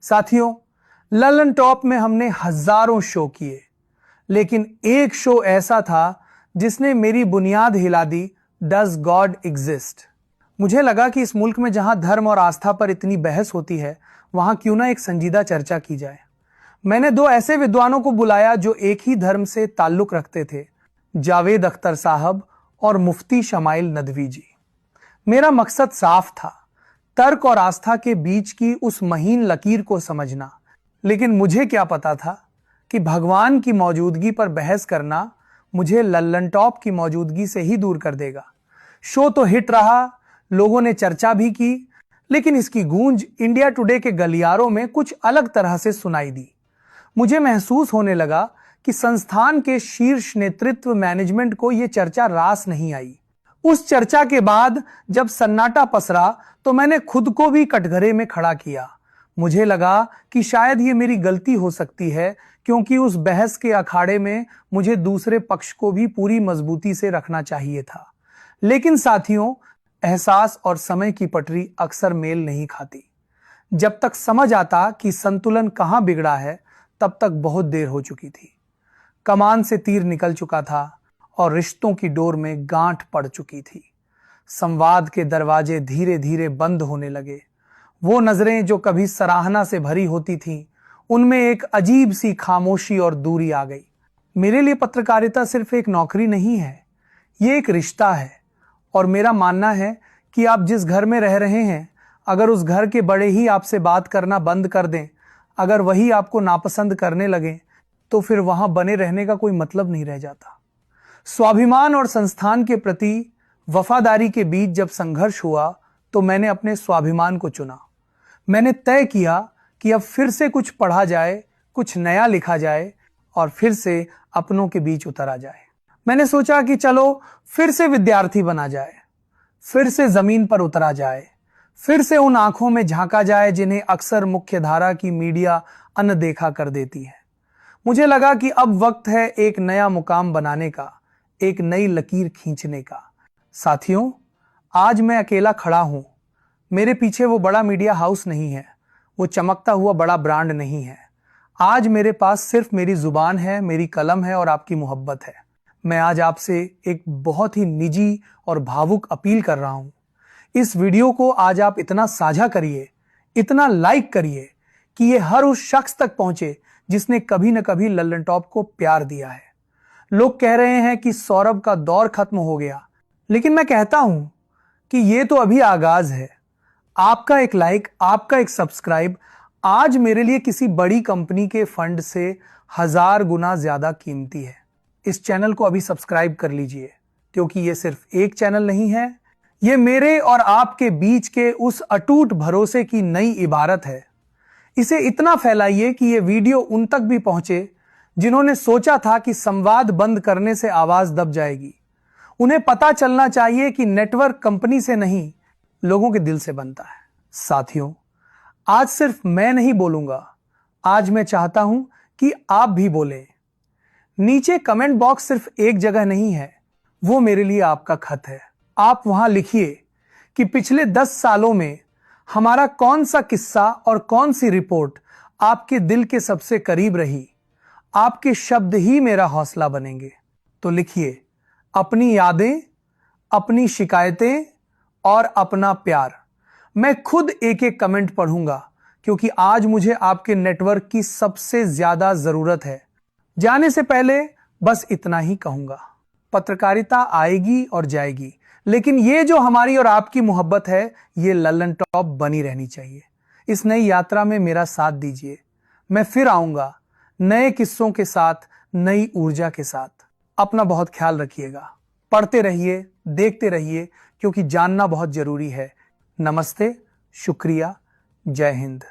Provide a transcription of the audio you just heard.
साथियों, ललन टॉप में हमने हजारों शो किए, लेकिन एक शो ऐसा था जिसने मेरी बुनियाद हिला दी। Does God exist? मुझे लगा कि इस मुल्क में जहां धर्म और आस्था पर इतनी बहस होती है, वहां क्यों ना एक संजीदा चर्चा की जाए। मैंने दो ऐसे विद्वानों को बुलाया जो एक ही धर्म से ताल्लुक रखते थे, जावेद अख्तर साहब और मुफ्ती शमाइल नदवी जी। मेरा मकसद साफ था, तर्क और आस्था के बीच की उस महीन लकीर को समझना। लेकिन मुझे क्या पता था कि भगवान की मौजूदगी पर बहस करना मुझे लल्लन टॉप की मौजूदगी से ही दूर कर देगा। शो तो हिट रहा, लोगों ने चर्चा भी की, लेकिन इसकी गूंज इंडिया टुडे के गलियारों में कुछ अलग तरह से सुनाई दी। मुझे महसूस होने लगा कि संस्थान के शीर्ष नेतृत्व मैनेजमेंट को यह चर्चा रास नहीं आई। उस चर्चा के बाद जब सन्नाटा पसरा तो मैंने खुद को भी कटघरे में खड़ा किया। मुझे लगा कि शायद ये मेरी गलती हो सकती है, क्योंकि उस बहस के अखाड़े में मुझे दूसरे पक्ष को भी पूरी मजबूती से रखना चाहिए था। लेकिन साथियों, एहसास और समय की पटरी अक्सर मेल नहीं खाती। जब तक समझ आता कि संतुलन कहां बिगड़ा है, तब तक बहुत देर हो चुकी थी। कमान से तीर निकल चुका था और रिश्तों की डोर में गांठ पड़ चुकी थी। संवाद के दरवाजे धीरे धीरे बंद होने लगे। वो नजरें जो कभी सराहना से भरी होती थीं, उनमें एक अजीब सी खामोशी और दूरी आ गई। मेरे लिए पत्रकारिता सिर्फ एक नौकरी नहीं है, ये एक रिश्ता है। और मेरा मानना है कि आप जिस घर में रह रहे हैं, अगर उस घर के बड़े ही आपसे बात करना बंद कर दें, अगर वही आपको नापसंद करने लगें, तो फिर वहां बने रहने का कोई मतलब नहीं रह जाता। स्वाभिमान और संस्थान के प्रति वफादारी के बीच जब संघर्ष हुआ, तो मैंने अपने स्वाभिमान को चुना। मैंने तय किया कि अब फिर से कुछ पढ़ा जाए, कुछ नया लिखा जाए और फिर से अपनों के बीच उतरा जाए। मैंने सोचा कि चलो फिर से विद्यार्थी बना जाए, फिर से जमीन पर उतरा जाए, फिर से उन आंखों में झांका जाए जिन्हें अक्सर मुख्यधारा की मीडिया अनदेखा कर देती है। मुझे लगा कि अब वक्त है एक नया मुकाम बनाने का, एक नई लकीर खींचने का। साथियों, आज मैं अकेला खड़ा हूं। मेरे पीछे वो बड़ा मीडिया हाउस नहीं है, वो चमकता हुआ बड़ा ब्रांड नहीं है। आज मेरे पास सिर्फ मेरी जुबान है, मेरी कलम है और आपकी मोहब्बत है। मैं आज आपसे एक बहुत ही निजी और भावुक अपील कर रहा हूं। इस वीडियो को आज आप इतना साझा करिए, इतना लाइक करिए कि ये हर उस शख्स तक पहुंचे जिसने कभी न कभी लल्लन टॉप को प्यार दिया है। लोग कह रहे हैं कि सौरभ का दौर खत्म हो गया, लेकिन मैं कहता हूं कि ये तो अभी आगाज है। आपका एक लाइक, आपका एक सब्सक्राइब आज मेरे लिए किसी बड़ी कंपनी के फंड से 1000 गुना ज्यादा कीमती है। इस चैनल को अभी सब्सक्राइब कर लीजिए, क्योंकि ये सिर्फ एक चैनल नहीं है, ये मेरे और आपके बीच के उस अटूट भरोसे की नई इबारत है। इसे इतना फैलाइए कि ये वीडियो उन तक भी पहुंचे जिन्होंने सोचा था कि संवाद बंद करने से आवाज दब जाएगी। उन्हें पता चलना चाहिए कि नेटवर्क कंपनी से नहीं, लोगों के दिल से बनता है। साथियों, आज सिर्फ मैं नहीं बोलूंगा, आज मैं चाहता हूं कि आप भी बोलें। नीचे कमेंट बॉक्स सिर्फ एक जगह नहीं है, वो मेरे लिए आपका खत है। आप वहां लिखिए कि पिछले 10 सालों में हमारा कौन सा किस्सा और कौन सी रिपोर्ट आपके दिल के सबसे करीब रही। आपके शब्द ही मेरा हौसला बनेंगे। तो लिखिए अपनी यादें, अपनी शिकायतें और अपना प्यार। मैं खुद एक एक कमेंट पढ़ूंगा, क्योंकि आज मुझे आपके नेटवर्क की सबसे ज्यादा जरूरत है। जाने से पहले बस इतना ही कहूंगा, पत्रकारिता आएगी और जाएगी, लेकिन ये जो हमारी और आपकी मोहब्बत है, ये लल्लन टॉप बनी रहनी चाहिए। इस नई यात्रा में मेरा साथ दीजिए। मैं फिर आऊंगा नए किस्सों के साथ, नई ऊर्जा के साथ। अपना बहुत ख्याल रखिएगा। पढ़ते रहिए, देखते रहिए, क्योंकि जानना बहुत जरूरी है। नमस्ते, शुक्रिया, जय हिंद।